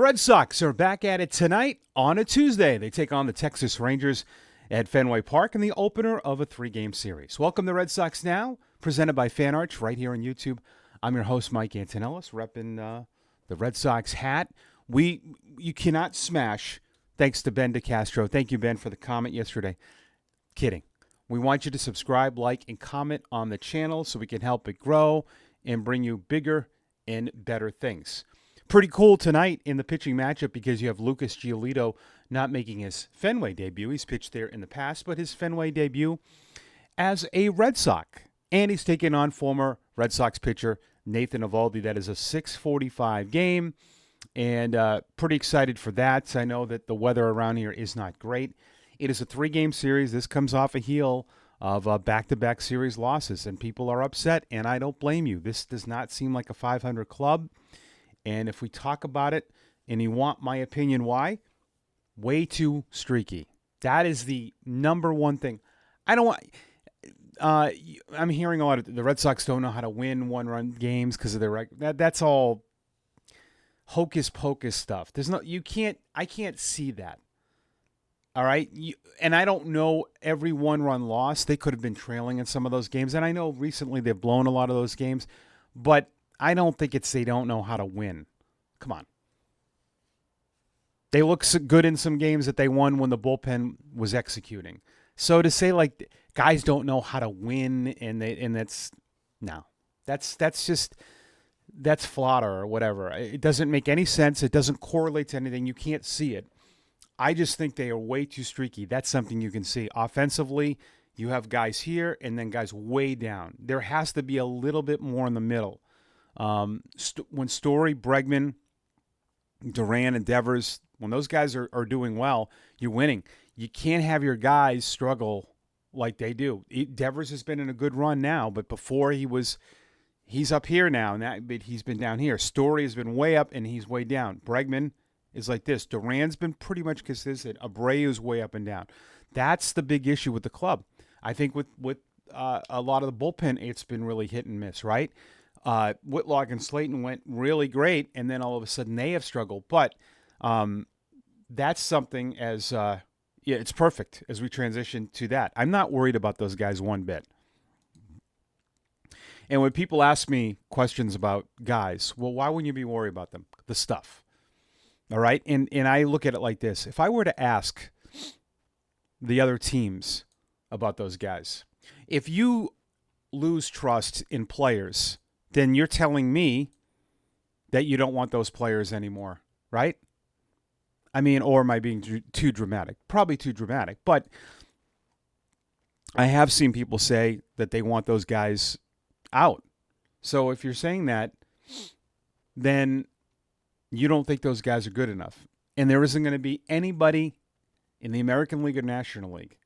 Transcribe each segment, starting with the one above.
Red Sox are back at it tonight on a Tuesday. They take on the Texas Rangers at Fenway Park in the opener of a 3-game series. Welcome to Red Sox Now, presented by FanArch right here on YouTube. I'm your host, Mike Antonellis, repping the Red Sox hat. You cannot smash, thanks to Ben DeCastro. Thank you, Ben, for the comment yesterday. Kidding. We want you to subscribe, like, and comment on the channel so we can help it grow and bring you bigger and better things. Pretty cool tonight in the pitching matchup because you have Lucas Giolito not making his Fenway debut. He's pitched there in the past, but his Fenway debut as a Red Sox. And he's taking on former Red Sox pitcher Nathan Eovaldi. That is a 6:45 game, and pretty excited for that. I know that the weather around here is not great. It is a 3-game series. This comes off a heel of back-to-back series losses, and people are upset, and I don't blame you. This does not seem like a 500 club. And if we talk about it and you want my opinion why, way too streaky. That is the number one thing. I don't want I'm hearing a lot of the Red Sox don't know how to win one-run games because of their that's all hocus pocus stuff. I can't see that. All right? And I don't know every one-run loss. They could have been trailing in some of those games, and I know recently they've blown a lot of those games, but I don't think it's they don't know how to win. Come on. They look so good in some games that they won when the bullpen was executing. So to say like guys don't know how to win and that's fodder or whatever. It doesn't make any sense. It doesn't correlate to anything. You can't see it. I just think they are way too streaky. That's something you can see. Offensively, you have guys here and then guys way down. There has to be a little bit more in the middle. When Story, Bregman, Duran, and Devers, when those guys are doing well, you're winning. You can't have your guys struggle like they do. Devers has been in a good run now, but before he's up here now, but he's been down here. Story has been way up, and he's way down. Bregman is like this. Duran's been pretty much consistent. Abreu's way up and down. That's the big issue with the club. I think with a lot of the bullpen, it's been really hit and miss, right? Whitlock and Slayton went really great, and then all of a sudden they have struggled. But that's something it's perfect as we transition to that. I'm not worried about those guys one bit. And when people ask me questions about guys, well, why wouldn't you be worried about them? The stuff. All right? And I look at it like this. If I were to ask the other teams about those guys, if you lose trust in players, then you're telling me that you don't want those players anymore, right? I mean, or am I being too dramatic? Probably too dramatic. But I have seen people say that they want those guys out. So if you're saying that, then you don't think those guys are good enough. And there isn't going to be anybody in the American League or National League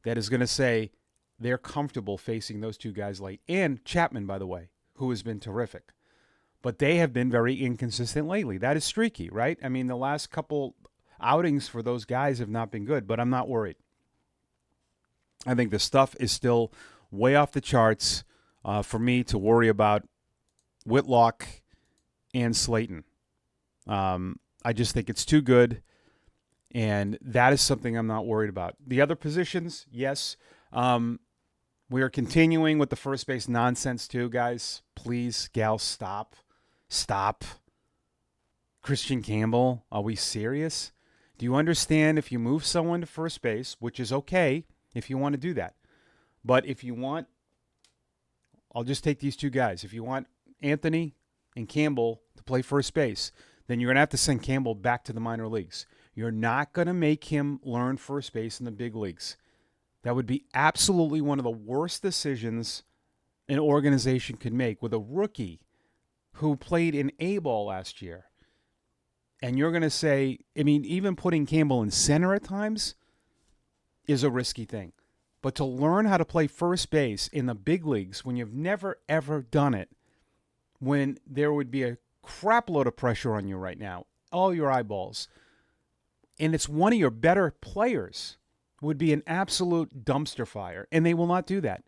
that is going to say they're comfortable facing those two guys late. And Chapman, by the way, who has been terrific. But they have been very inconsistent lately. That is streaky, right? I mean, the last couple outings for those guys have not been good, but I'm not worried. I think the stuff is still way off the charts for me to worry about Whitlock and Slayton. I just think it's too good, and that is something I'm not worried about. The other positions, yes. We are continuing with the first base nonsense too, guys. Please, gals, stop. Stop. Christian Campbell, are we serious? Do you understand if you move someone to first base, which is okay if you want to do that. But if you want, I'll just take these two guys. If you want Anthony and Campbell to play first base, then you're going to have to send Campbell back to the minor leagues. You're not going to make him learn first base in the big leagues. That would be absolutely one of the worst decisions an organization could make with a rookie who played in A-ball last year. And you're going to say, I mean, even putting Campbell in center at times is a risky thing. But to learn how to play first base in the big leagues when you've never, ever done it, when there would be a crap load of pressure on you right now, all your eyeballs, and it's one of your better players, would be an absolute dumpster fire. And they will not do that.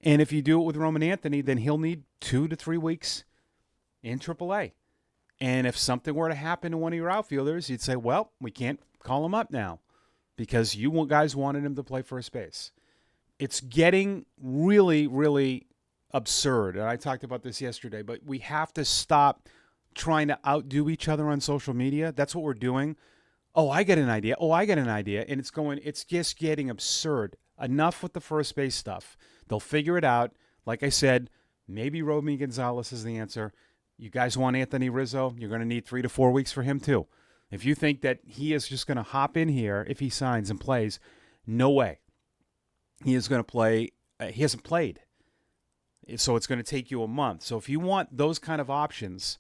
And if you do it with Roman Anthony, then he'll need 2 to 3 weeks in AAA. And if something were to happen to one of your outfielders, you'd say, well, we can't call him up now because you guys wanted him to play first base. It's getting really, really absurd. And I talked about this yesterday, but we have to stop trying to outdo each other on social media. That's what we're doing. Oh, I get an idea. Oh, I get an idea. And it's just getting absurd. Enough with the first base stuff. They'll figure it out. Like I said, maybe Romy Gonzalez is the answer. You guys want Anthony Rizzo? You're going to need 3 to 4 weeks for him too. If you think that he is just going to hop in here if he signs and plays, no way. He is going to play. He hasn't played. So it's going to take you a month. So if you want those kind of options,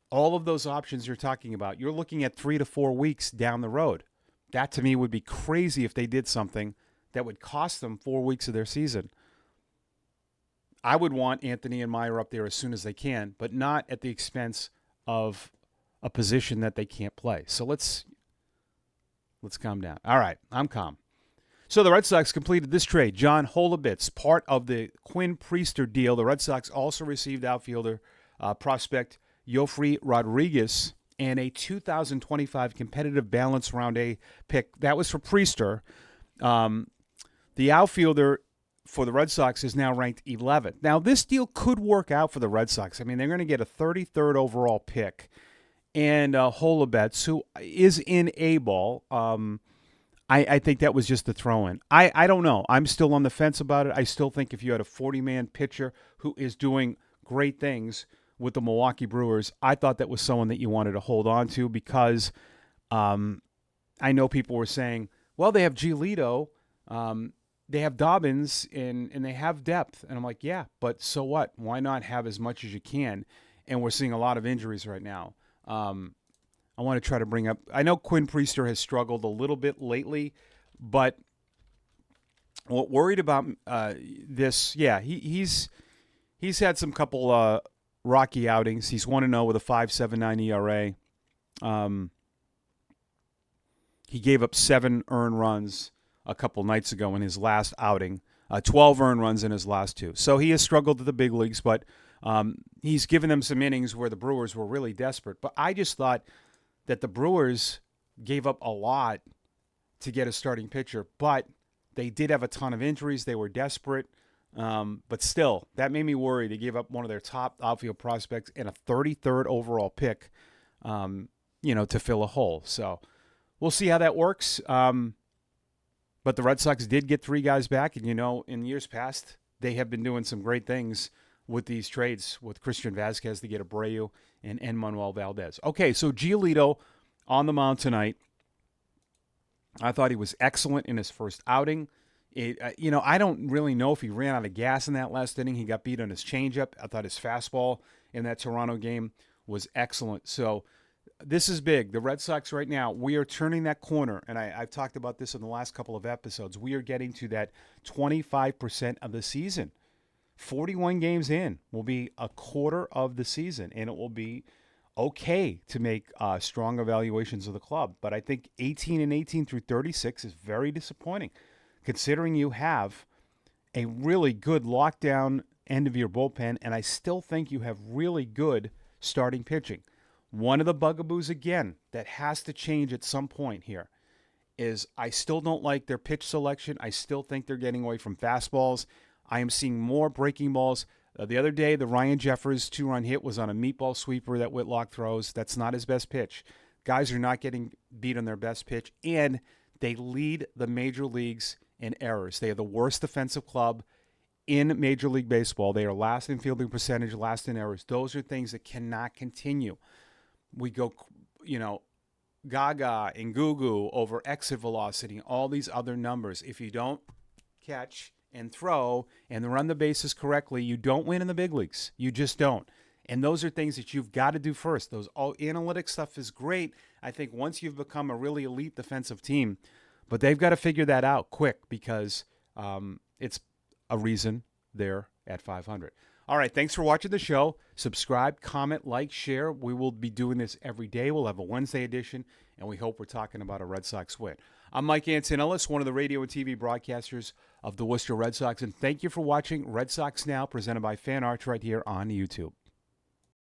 all of those options you're talking about, you're looking at 3 to 4 weeks down the road. That to me would be crazy if they did something that would cost them 4 weeks of their season. I would want Anthony and Meyer up there as soon as they can, but not at the expense of a position that they can't play. So let's calm down. All right, I'm calm. So the Red Sox completed this trade. John Holubitz, part of the Quinn Priester deal. The Red Sox also received outfielder prospect Yofri Rodriguez and a 2025 competitive balance round A pick. That was for Priester. The outfielder for the Red Sox is now ranked 11th. Now, this deal could work out for the Red Sox. I mean, they're going to get a 33rd overall pick. And Holubetz, who is in A-ball, I think that was just a throw-in. I don't know. I'm still on the fence about it. I still think if you had a 40-man pitcher who is doing great things with the Milwaukee Brewers, I thought that was someone that you wanted to hold on to because I know people were saying, well, they have Giolito, they have Dobbins, and they have depth. And I'm like, yeah, but so what? Why not have as much as you can? And we're seeing a lot of injuries right now. I want to try to bring up, I know Quinn Priester has struggled a little bit lately, but what worried about this, yeah, he's had some couple rocky outings. He's 1-0 with a 5.79 ERA. He gave up 7 earned runs a couple nights ago in his last outing, 12 earned runs in his last 2. So he has struggled at the big leagues, but he's given them some innings where the Brewers were really desperate. But I just thought that the Brewers gave up a lot to get a starting pitcher, but they did have a ton of injuries. They were desperate. But still, that made me worry. They gave up one of their top outfield prospects and a 33rd overall pick, to fill a hole. So we'll see how that works. But the Red Sox did get 3 guys back. And, in years past, they have been doing some great things with these trades with Christian Vazquez to get Abreu and Manuel Valdez. Okay, so Giolito on the mound tonight. I thought he was excellent in his first outing. I don't really know if he ran out of gas in that last inning. He got beat on his changeup. I thought his fastball in that Toronto game was excellent. So this is big. The Red Sox right now, we are turning that corner, and I've talked about this in the last couple of episodes. We are getting to that 25% of the season. 41 games in will be a quarter of the season, and it will be okay to make strong evaluations of the club. But I think 18 through 36 is very disappointing, considering you have a really good lockdown end of your bullpen, and I still think you have really good starting pitching. One of the bugaboos, again, that has to change at some point here is I still don't like their pitch selection. I still think they're getting away from fastballs. I am seeing more breaking balls. The other day, the Ryan Jeffers 2-run hit was on a meatball sweeper that Whitlock throws. That's not his best pitch. Guys are not getting beat on their best pitch, and they lead the major leagues in errors. They are the worst defensive club in Major League Baseball. They are last in fielding percentage, last in errors. Those are things that cannot continue. We go, gaga and goo-goo over exit velocity, all these other numbers. If you don't catch and throw and run the bases correctly, you don't win in the big leagues. You just don't. And those are things that you've got to do first. Those all analytic stuff is great, I think, once you've become a really elite defensive team. But they've got to figure that out quick because it's a reason they're at 500. All right, thanks for watching the show. Subscribe, comment, like, share. We will be doing this every day. We'll have a Wednesday edition, and we hope we're talking about a Red Sox win. I'm Mike Antonellis, one of the radio and TV broadcasters of the Worcester Red Sox, and thank you for watching Red Sox Now, presented by Fan Arts right here on YouTube.